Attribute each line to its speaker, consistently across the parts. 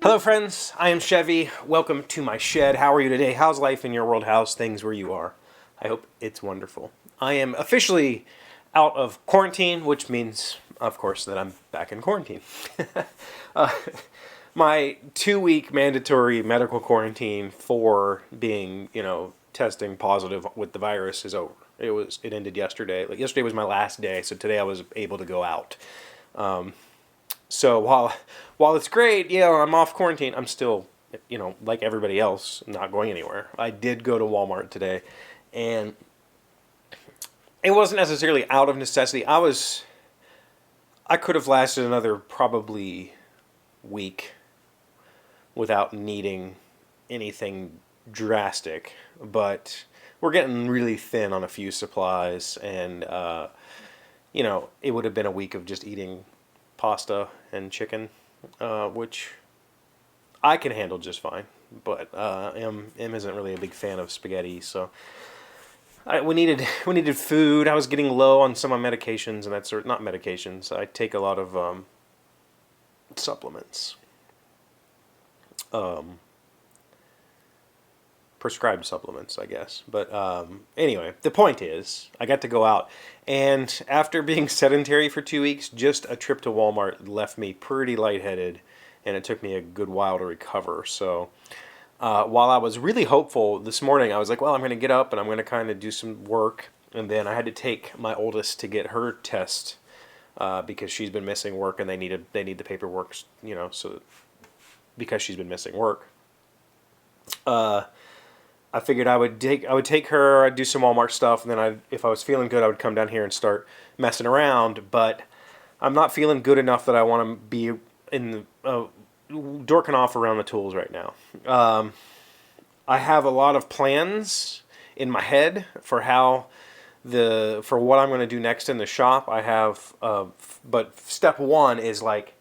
Speaker 1: Hello friends, I am Chevee. Welcome to my shed. How are you today? How's life in your world? How's things where you are? I hope it's wonderful. I am officially out of quarantine, which means, of course, that I'm back in quarantine. uh, my 2-week mandatory medical quarantine for being, testing positive with the virus is over. It ended yesterday. Like yesterday was my last day, so today I was able to go out. So while it's great, I'm off quarantine, I'm still, like everybody else, not going anywhere. I did go to Walmart today, and it wasn't necessarily out of necessity. I could have lasted another probably week without needing anything drastic, but we're getting really thin on a few supplies, and it would have been a week of just eating pasta and chicken, which I can handle just fine. But M isn't really a big fan of spaghetti, so we needed food. I was getting low on some of my medications, and that's not medications. I take a lot of supplements, prescribed supplements, I guess. But anyway, the point is, I got to go out, and after being sedentary for 2 weeks, just a trip to Walmart left me pretty lightheaded, and it took me a good while to recover. So while I was really hopeful this morning, I was like, well, I'm going to get up and I'm going to kind of do some work, and then I had to take my oldest to get her test because she's been missing work, and they need the paperwork, so because she's been missing work. I figured I would take her, I'd do some Walmart stuff, and then if I was feeling good, I would come down here and start messing around. But I'm not feeling good enough that I want to be in dorking off around the tools right now. I have a lot of plans in my head for for what I'm going to do next in the shop. I have, but step one is like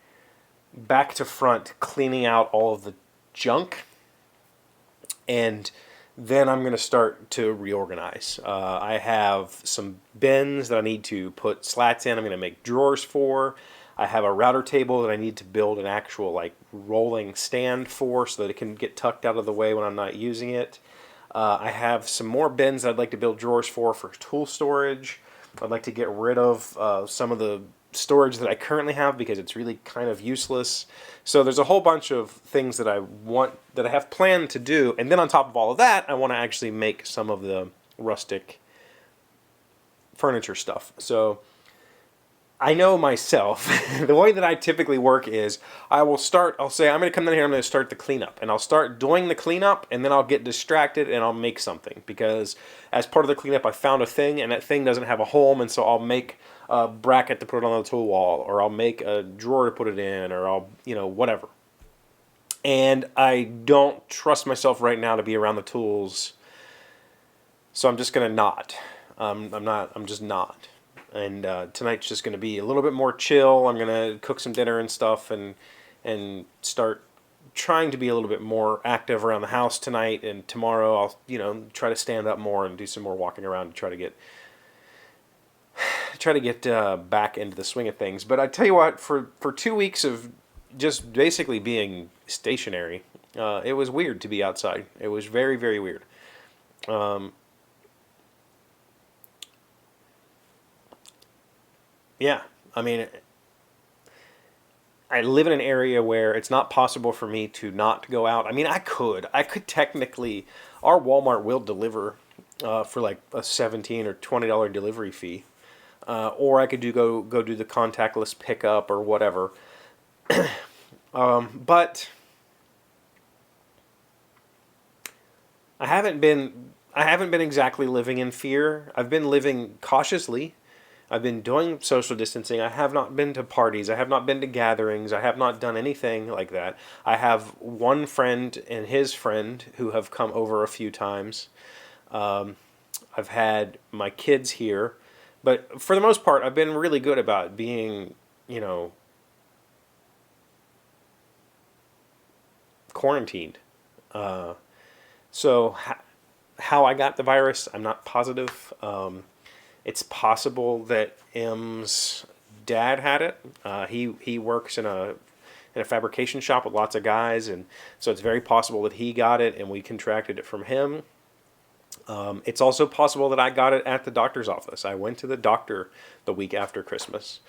Speaker 1: back to front, cleaning out all of the junk, and then I'm going to start to reorganize. I have some bins that I need to put slats in. I'm going to make drawers for. I have a router table that I need to build an actual rolling stand for so that it can get tucked out of the way when I'm not using it. I have some more bins that I'd like to build drawers for tool storage. I'd like to get rid of some of the storage that I currently have because it's really kind of useless. So there's a whole bunch of things that I have planned to do, and then on top of all of that, I want to actually make some of the rustic furniture stuff. So I know myself, the way that I typically work is I'll say I'm going to come down here, I'm going to start the cleanup, and I'll start doing the cleanup, and then I'll get distracted and I'll make something, because as part of the cleanup I found a thing, and that thing doesn't have a home, and so I'll make a bracket to put it on the tool wall, or I'll make a drawer to put it in, or I'll, whatever. And I don't trust myself right now to be around the tools, so I'm just going to not. I'm just not. And tonight's just going to be a little bit more chill. I'm going to cook some dinner and stuff, and start trying to be a little bit more active around the house tonight. And tomorrow I'll try to stand up more and do some more walking around to try to get back into the swing of things. But I tell you what, for 2 weeks of just basically being stationary, it was weird to be outside. It was very, very weird. Yeah, I mean, I live in an area where it's not possible for me to not go out. I mean, I could technically, our Walmart will deliver for like a $17 or $20 delivery fee, or I could go do the contactless pickup or whatever. But I haven't been exactly living in fear. I've been living cautiously. I've been doing social distancing. I have not been to parties. I have not been to gatherings. I have not done anything like that. I have one friend and his friend who have come over a few times. I've had my kids here. But for the most part, I've been really good about being, quarantined. So how I got the virus, I'm not positive. It's possible that M's dad had it. He works in in a fabrication shop with lots of guys, and so it's very possible that he got it and we contracted it from him. It's also possible that I got it at the doctor's office. I went to the doctor the week after Christmas,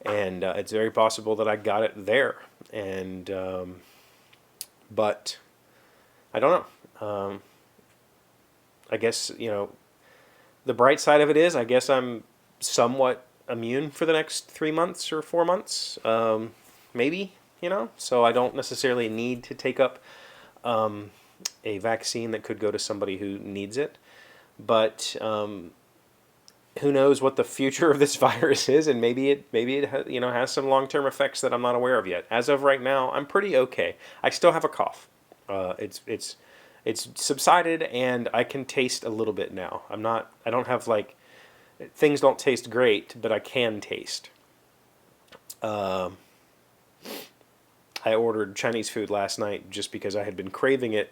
Speaker 1: and it's very possible that I got it there. And but I don't know. I guess, you know, the bright side of it is I guess I'm somewhat immune for the next 3 months or 4 months, maybe, you know. So I don't necessarily need to take up a vaccine that could go to somebody who needs it. But who knows what the future of this virus is, and maybe it you know, has some long-term effects that I'm not aware of yet. As of right now, I'm pretty okay. I still have a cough. It's subsided, and I can taste a little bit now. I don't have, like, things don't taste great, but I can taste. I ordered Chinese food last night just because I had been craving it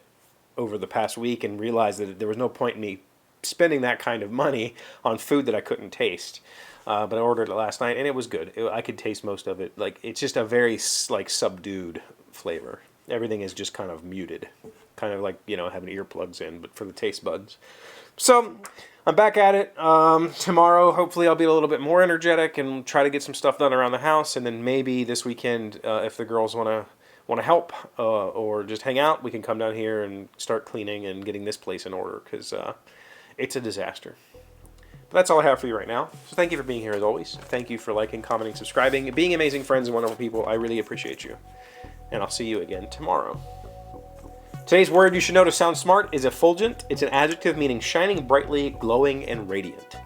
Speaker 1: over the past week and realized that there was no point in me spending that kind of money on food that I couldn't taste. But I ordered it last night, and it was good. I could taste most of it. Like, it's just a very, like, subdued flavor. Everything is just kind of muted. Kind of like, you know, having earplugs in, but for the taste buds. So, I'm back at it. Tomorrow, hopefully, I'll be a little bit more energetic and try to get some stuff done around the house. And then maybe this weekend, if the girls want to help or just hang out, we can come down here and start cleaning and getting this place in order, because it's a disaster. But that's all I have for you right now. So thank you for being here as always. Thank you for liking, commenting, subscribing, being amazing friends and wonderful people. I really appreciate you. And I'll see you again tomorrow. Today's word you should know to sound smart is effulgent. It's an adjective meaning shining brightly, glowing, and radiant.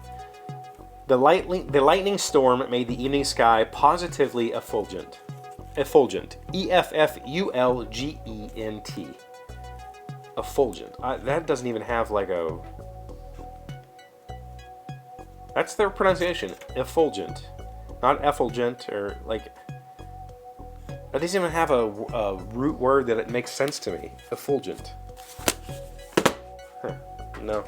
Speaker 1: The lightning storm made the evening sky positively effulgent. Effulgent. E-F-F-U-L-G-E-N-T. Effulgent. That doesn't even have like a... That's their pronunciation. Effulgent. Not effulgent or like... That doesn't even have a root word that it makes sense to me. Effulgent. Huh. No.